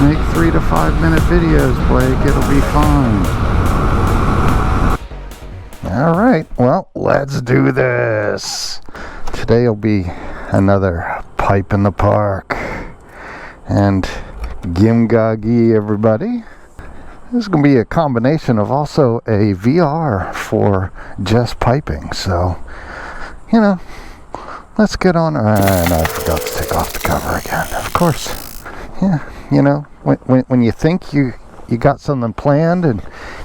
Make 3 to 5 minute videos, Blake. It'll be fine. Alright, well, let's do this. Today will be another pipe in the park. And Gimgagi, everybody. This is going to be a combination of also a VR for just piping. So, you know, let's get on. And I forgot to take off the cover again. Of course, yeah. You know, when you think you got something planned and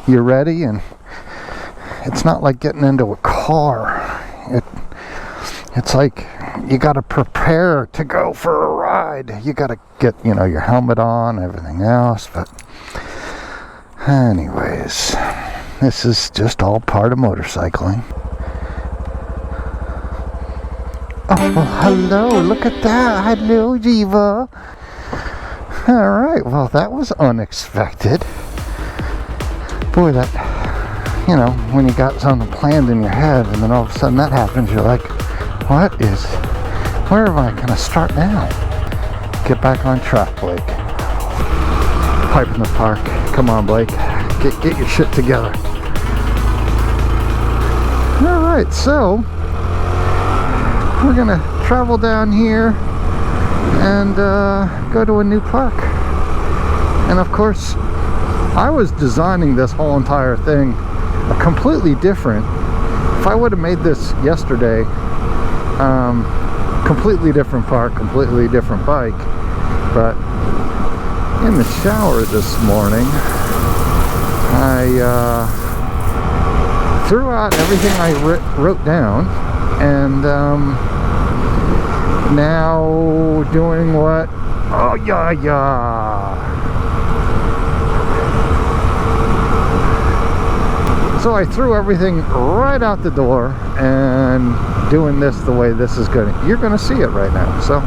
you're ready, and it's not like getting into a car. It's like you got to prepare to go for a ride. You got to get, you know, your helmet on, everything else. But anyways, this is just all part of motorcycling. Oh, well, hello, look at that. Hello, Jiva. Alright, well, that was unexpected. Boy, that, you know, when you got something planned in your head and then all of a sudden that happens, you're like, where am I going to start now? Get back on track, Blake. Pipe in the park. Come on, Blake. Get your shit together. Alright, so we're going to travel down here and go to a new park. And of course, I was designing this whole entire thing completely different. If I would have made this yesterday, completely different park, completely different bike. But in the shower this morning, I threw out everything I wrote down, and now doing what? Oh yeah. So I threw everything right out the door and doing this the way this is going. You're going to see it right now. So,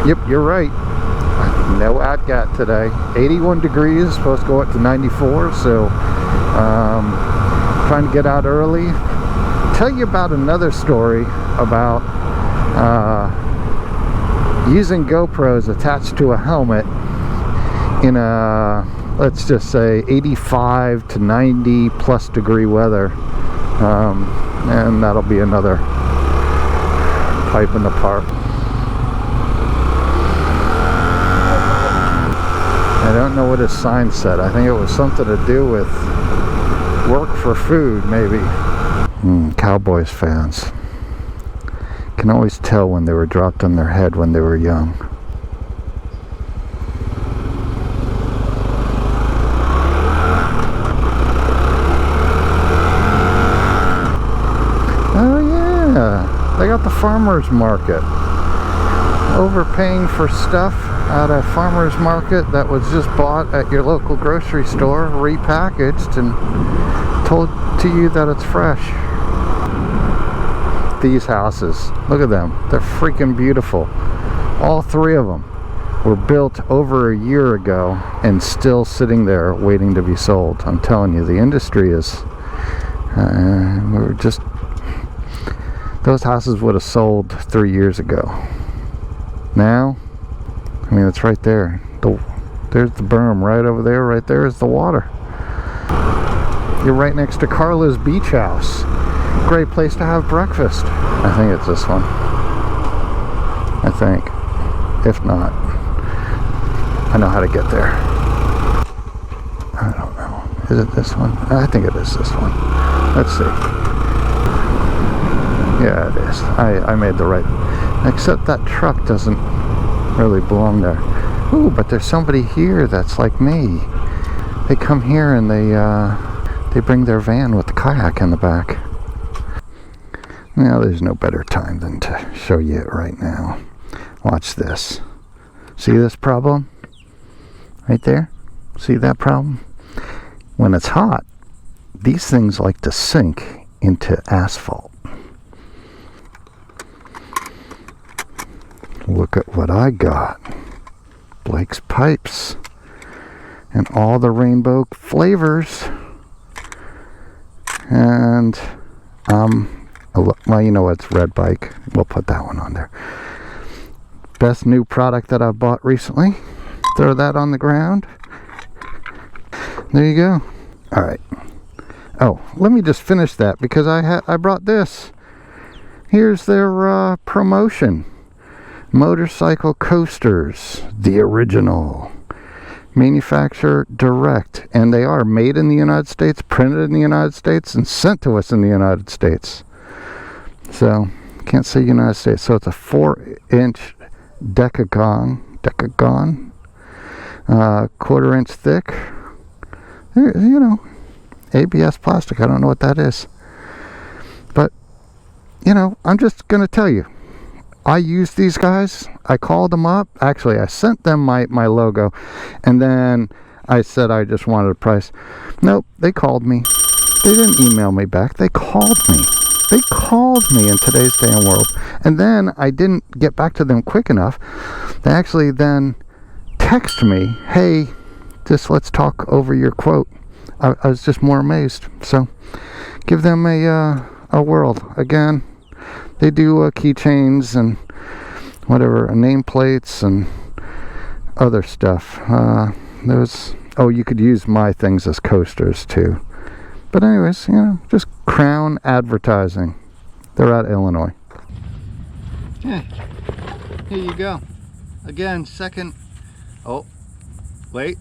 yep, you're right. No ATGAT today. 81 degrees, supposed to go up to 94. So, trying to get out early. Tell you about another story about using GoPros attached to a helmet in a, let's just say, 85 to 90 plus degree weather. And that'll be another pipe in the park. I don't know what his sign said. I think it was something to do with work for food, maybe. Cowboys fans can always tell when they were dropped on their head when they were young. They got the farmer's market. Overpaying for stuff at a farmer's market that was just bought at your local grocery store, repackaged and told to you that it's fresh. These houses, look at them. They're freaking beautiful. All three of them were built over a year ago and still sitting there waiting to be sold. I'm telling you, the industry is we're just, those houses would have sold 3 years ago. Now, I mean, it's right there. There's the berm right over there. Right there is the water. You're right next to Carla's Beach House. Great place to have breakfast. I think it's this one. I think. If not, I know how to get there. I don't know. Is it this one? I think it is this one. Let's see. Yeah, it is. I made the right. Except that truck doesn't really belong there. Ooh, but there's somebody here that's like me. They come here and they bring their van with the kayak in the back. Now, there's no better time than to show you it right now. Watch this. See this problem? Right there? See that problem? When it's hot, these things like to sink into asphalt. Look at what I got. Blake's pipes. And all the rainbow flavors. And, well, you know it's Red Bike. We'll put that one on there. Best new product that I've bought recently. Throw that on the ground. There you go. All right. Oh, let me just finish that because I brought this. Here's their promotion. Motorcycle coasters, the original. Manufacturer direct, and they are made in the United States, printed in the United States, and sent to us in the United States. So, can't say United States. So it's a 4-inch decagon, quarter-inch thick. You know, ABS plastic. I don't know what that is, but you know, I'm just gonna tell you. I used these guys. I called them up. Actually, I sent them my logo, and then I said I just wanted a price. Nope, they called me. They didn't email me back. They called me. They called me in today's day and world. And then I didn't get back to them quick enough. They actually then text me, hey, just let's talk over your quote. I was just more amazed. So give them a whirl. Again, they do keychains and whatever, nameplates and other stuff. You could use my things as coasters too. But anyways, you know, just Crown advertising. They're out of Illinois. Yeah, here you go. Again, second. Oh, wait.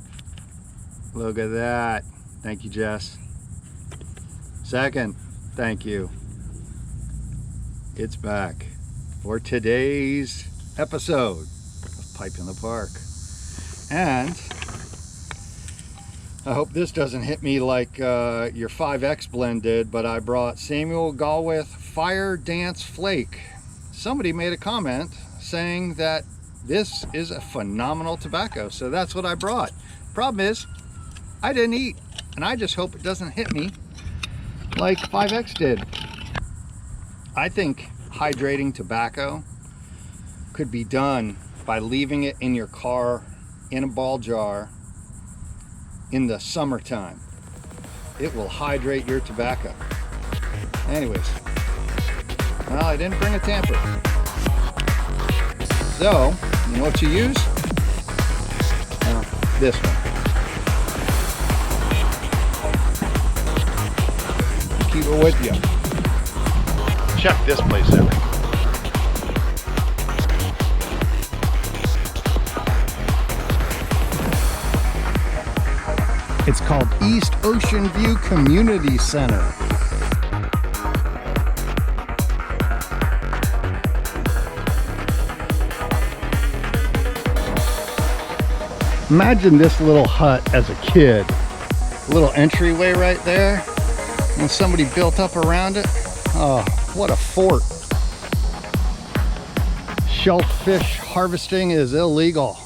Look at that. Thank you, Jess. Second, thank you. It's back for today's episode of Pipe in the Park. And I hope this doesn't hit me like your 5X blend did, but I brought Samuel Galwith Fire Dance Flake. Somebody made a comment saying that this is a phenomenal tobacco, so that's what I brought. Problem is, I didn't eat, and I just hope it doesn't hit me like 5X did. I think hydrating tobacco could be done by leaving it in your car in a ball jar in the summertime. It will hydrate your tobacco. Anyways, well, I didn't bring a tamper. So, you know what you use? This one. Keep it with you. Check this place out. It's called East Ocean View Community Center. Imagine this little hut as a kid. A little entryway right there. And somebody built up around it. Oh, what a fort. Shellfish harvesting is illegal.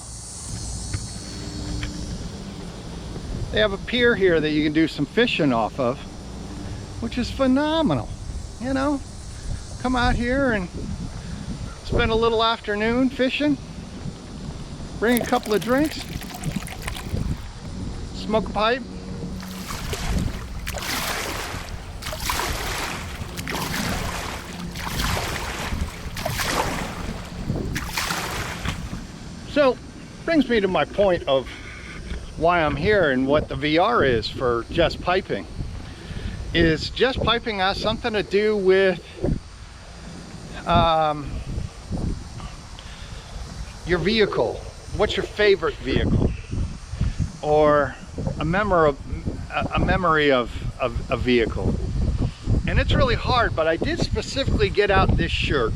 They have a pier here that you can do some fishing off of, which is phenomenal. You know, come out here and spend a little afternoon fishing, bring a couple of drinks, smoke a pipe. So, brings me to my point of why I'm here and what the VR is for Just Piping. Is Just Piping has something to do with your vehicle. What's your favorite vehicle? Or a memory of a vehicle. And it's really hard, but I did specifically get out this shirt.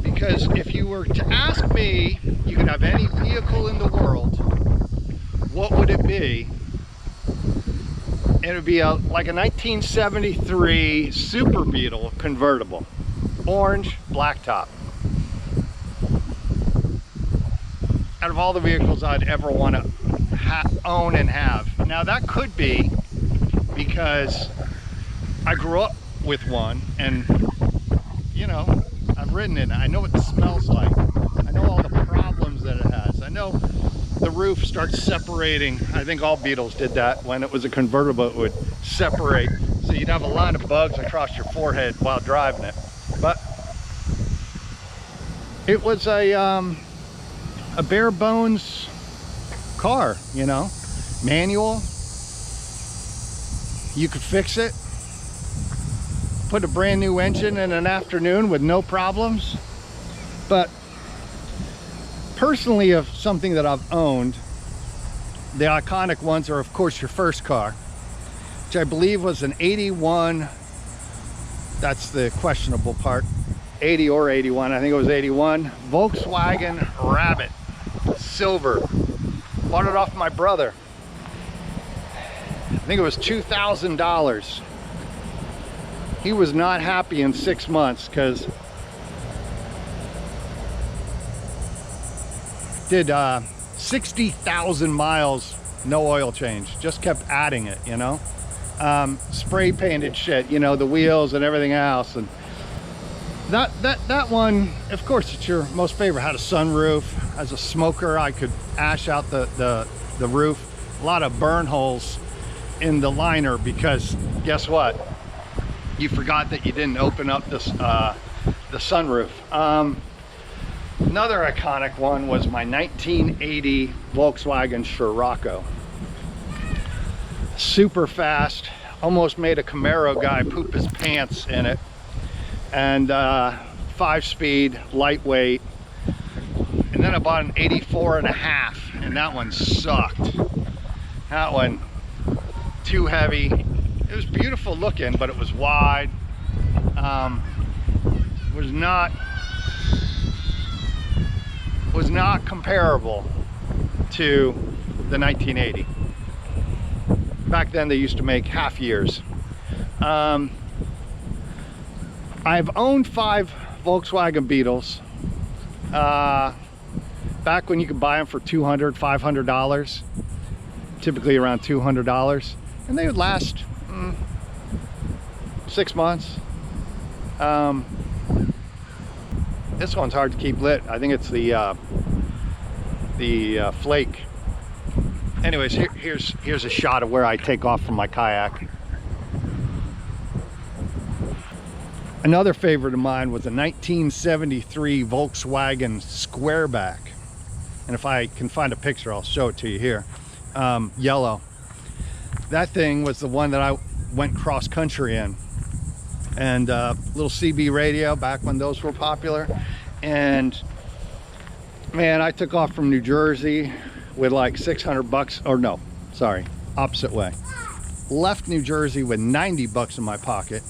Because if you were to ask me, you could have any vehicle in the world, what would it be? It would be like a 1973 Super Beetle convertible. Orange, blacktop. Out of all the vehicles I'd ever want to own and have. Now that could be because I grew up with one and, you know, I've ridden it. I know what it smells like. I know all the problems that it has. I know the roof starts separating. I think all Beetles did that. When it was a convertible, it would separate. So you'd have a line of bugs across your forehead while driving it. But it was a bare bones car, you know, manual. You could fix it, put a brand new engine in an afternoon with no problems. But personally, of something that I've owned, the iconic ones are of course your first car, which I believe was an 81. That's the questionable part, 80 or 81. I think it was 81 Volkswagen Rabbit, silver. Bought it off my brother. I think it was $2,000. He was not happy in 6 months because did 60,000 miles, no oil change, just kept adding it, you know. Spray painted shit, you know, the wheels and everything else. And that one, of course, it's your most favorite. Had a sunroof. As a smoker, I could ash out the roof. A lot of burn holes in the liner because guess what? You forgot that you didn't open up this the sunroof. Another iconic one was my 1980 Volkswagen Scirocco. Super fast, almost made a Camaro guy poop his pants in it. And 5-speed, lightweight. And then I bought an 84.5, and that one sucked. That one, too heavy. It was beautiful looking, but it was wide. Was not comparable to the 1980. Back then they used to make half years. I've owned 5 Volkswagen Beetles. Back when you could buy them for $200, $500, typically around $200, and they would last 6 months. This one's hard to keep lit. I think it's the flake. Anyways, here's a shot of where I take off from my kayak. Another favorite of mine was a 1973 Volkswagen Squareback. And if I can find a picture, I'll show it to you here. Yellow. That thing was the one that I went cross country in. And little CB radio back when those were popular. And man, I took off from New Jersey with like $600, or no, sorry, opposite way. Left New Jersey with $90 in my pocket.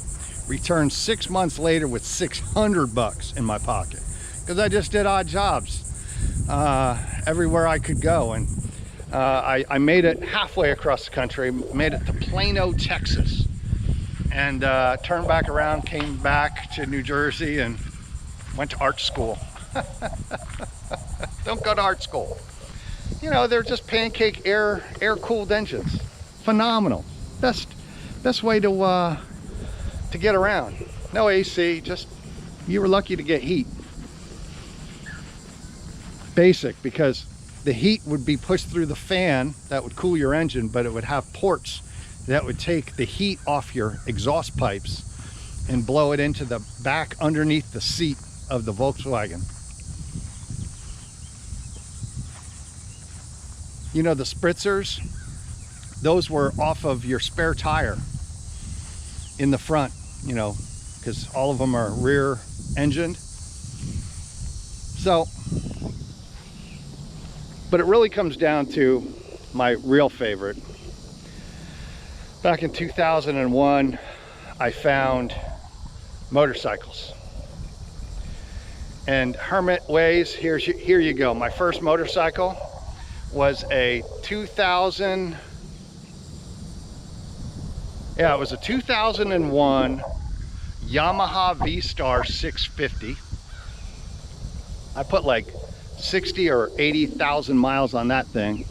Returned 6 months later with $600 in my pocket, because I just did odd jobs everywhere I could go. And I made it halfway across the country, made it to Plano, Texas, and turned back around, came back to New Jersey, and went to art school. Don't go to art school. You know, they're just pancake air-cooled engines. Phenomenal. Best way to get around. No AC, just you were lucky to get heat. Basic, because the heat would be pushed through the fan that would cool your engine, but it would have ports that would take the heat off your exhaust pipes and blow it into the back underneath the seat of the Volkswagen. You know, the spritzers, those were off of your spare tire in the front, you know, because all of them are rear engined. So, but it really comes down to my real favorite. Back in 2001, I found motorcycles. And Hermit Ways, here you go. My first motorcycle was a 2001 Yamaha V-Star 650. I put like 60 or 80,000 miles on that thing.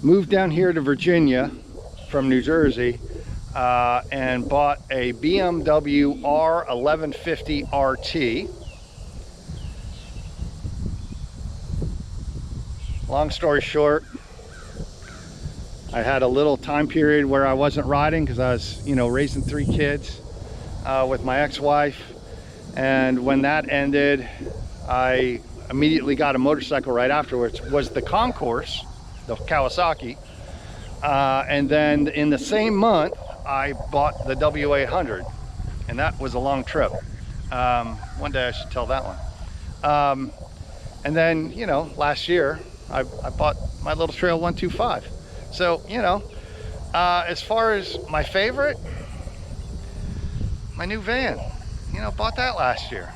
Moved down here to Virginia from New Jersey and bought a BMW R1150 RT. Long story short, I had a little time period where I wasn't riding because I was, you know, raising 3 kids with my ex-wife. And when that ended, I immediately got a motorcycle right afterwards was the Concourse, the Kawasaki. And then in the same month, I bought the W800, and that was a long trip. One day I should tell that one. And then, you know, last year I bought my little Trail 125. So, you know, as far as my favorite, my new van, you know, bought that last year.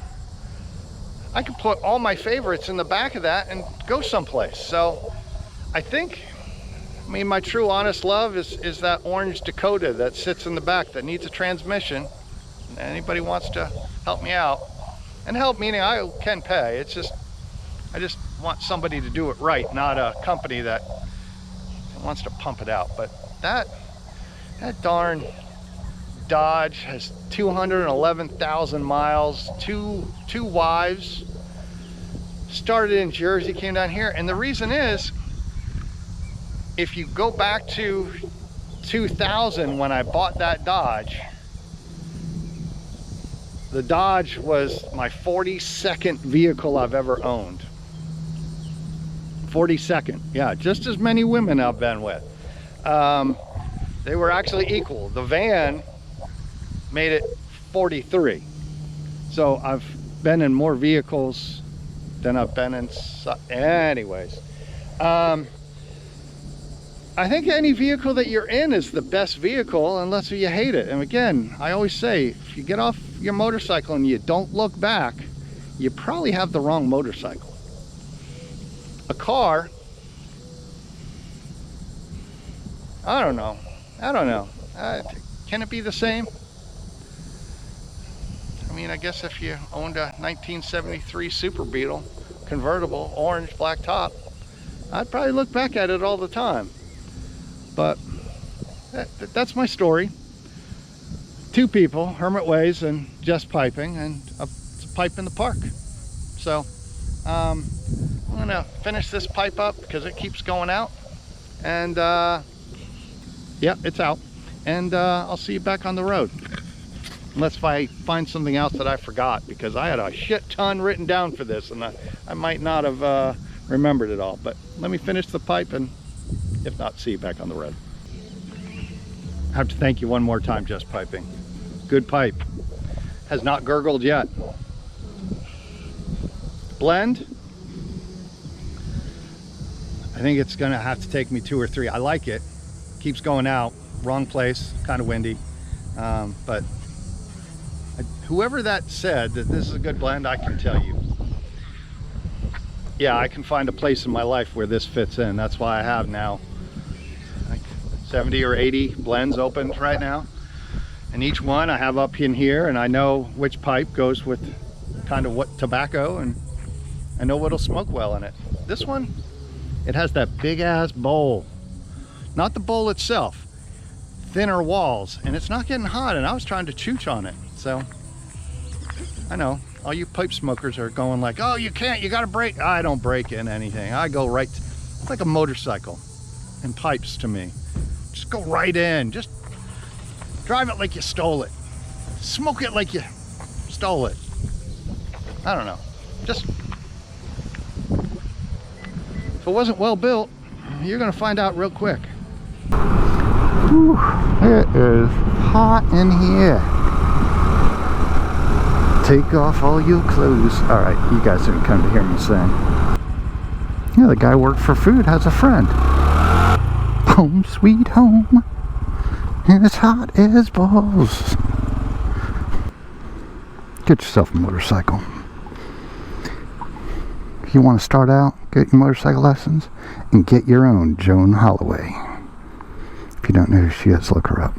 I could put all my favorites in the back of that and go someplace. So I think, I mean, my true honest love is that orange Dakota that sits in the back that needs a transmission. Anybody wants to help me out, and help meaning I can pay. It's just, I just want somebody to do it right, not a company that wants to pump it out. But that darn Dodge has 211,000 miles, two wives, started in Jersey, came down here. And the reason is, if you go back to 2000 when I bought that Dodge, the Dodge was my 42nd vehicle I've ever owned. 42nd, yeah, just as many women I've been with. They were actually equal. The van made it 43. So I've been in more vehicles than I've been in, anyways. I think any vehicle that you're in is the best vehicle unless you hate it. And again, I always say, if you get off your motorcycle and you don't look back, you probably have the wrong motorcycle. A car, I don't know. Can it be the same? I mean, I guess if you owned a 1973 Super Beetle, convertible, orange, black top, I'd probably look back at it all the time. But that's my story. Two people, Hermit Ways and Just Piping, and it's a pipe in the park. So I'm gonna finish this pipe up because it keeps going out. And yeah, it's out. And I'll see you back on the road. Unless I find something else that I forgot, because I had a shit ton written down for this and I might not have remembered it all. But let me finish the pipe, and if not, see you back on the road. I have to thank you one more time, Just Piping. Good pipe. Has not gurgled yet. Blend. I think it's gonna have to take me 2 or 3. I like it. Keeps going out. Wrong place, kind of windy. But whoever that said that this is a good blend, I can tell you. Yeah, I can find a place in my life where this fits in. That's why I have now like 70 or 80 blends open right now. And each one I have up in here, and I know which pipe goes with kind of what tobacco, and I know what'll smoke well in it. This one, it has that big ass bowl. Not the bowl itself, thinner walls, and it's not getting hot, and I was trying to chooch on it. So I know all you pipe smokers are going like, oh, you can't, you gotta brake. I don't brake in anything. I go right, it's like a motorcycle and pipes to me. Just go right in, just drive it like you stole it. Smoke it like you stole it. I don't know, just, if it wasn't well built, you're gonna find out real quick. Whew, it is hot in here. Take off all your clothes. All right, you guys didn't come to hear me sing. Yeah, the guy worked for food, has a friend. Home sweet home, and it's hot as balls. Get yourself a motorcycle. If you want to start out, get your motorcycle lessons, and get your own Joan Holloway. If you don't know who she is, look her up.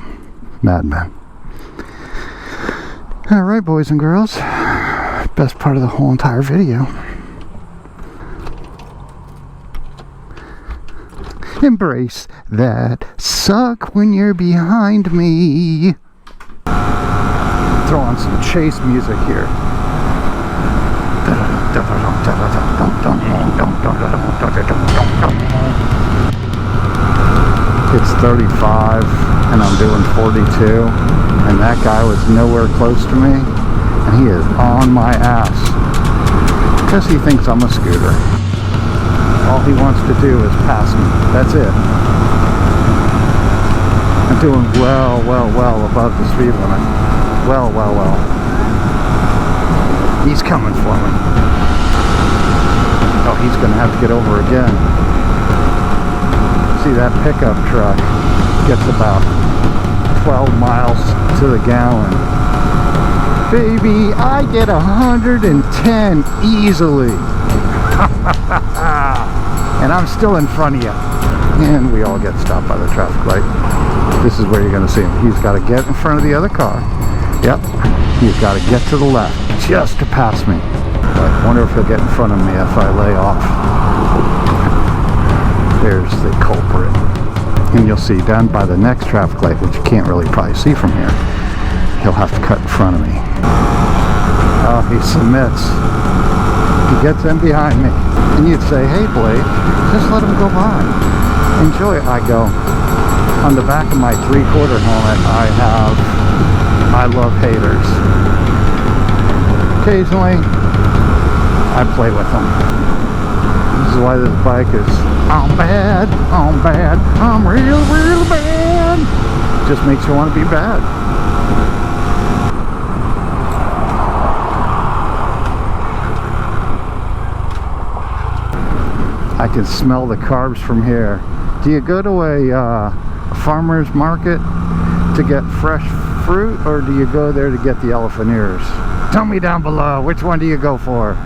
Madman. Alright, boys and girls, best part of the whole entire video. Embrace that suck when you're behind me. Throw on some chase music here. It's 35 and I'm doing 42, and that guy was nowhere close to me, and he is on my ass. Because he thinks I'm a scooter. All he wants to do is pass me. That's it. I'm doing well above the speed limit. Well. He's coming for me. Oh, he's gonna have to get over again. See, that pickup truck gets about 12 miles to the gallon. Baby, I get 110 easily. And I'm still in front of you. And we all get stopped by the traffic light. This is where you're going to see him. He's got to get in front of the other car. Yep. He's got to get to the left just to pass me. But I wonder if he'll get in front of me if I lay off. There's the culprit. And you'll see down by the next traffic light, which you can't really probably see from here, he'll have to cut in front of me. Oh, he submits. He gets in behind me. And you'd say, hey Blake, just let him go by. Enjoy it. I go, on the back of my 3/4 helmet, I have I love haters. Occasionally, I play with them. This is why this bike is, I'm bad, I'm real bad. Just makes you want to be bad. I can smell the carbs from here. Do you go to a farmer's market to get fresh fruit, or do you go there to get the elephant ears? Tell me down below, which one do you go for?